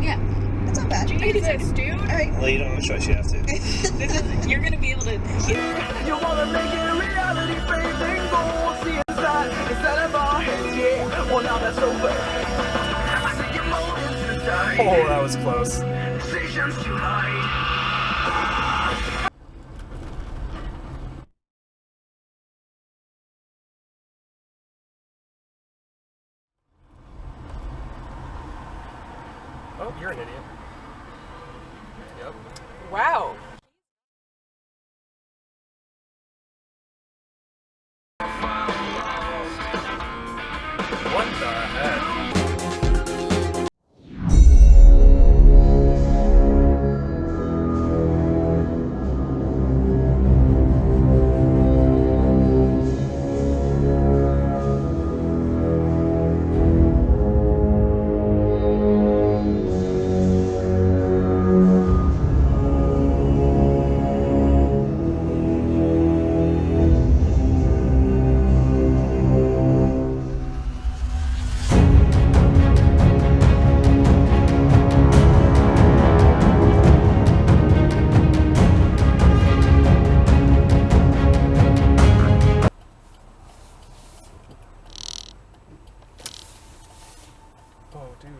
Yeah. That's not bad. Jesus, dude. All right. Well, you don't have a choice. You have to. You're gonna be able to. You wanna make it a reality, baby, go see inside of our heads, yeah. Well, now that's over. I see you moving tonight. Oh, that was close. Decisions too high. Oh, you're an idiot. Yep. Wow. What the heck? Oh, dude.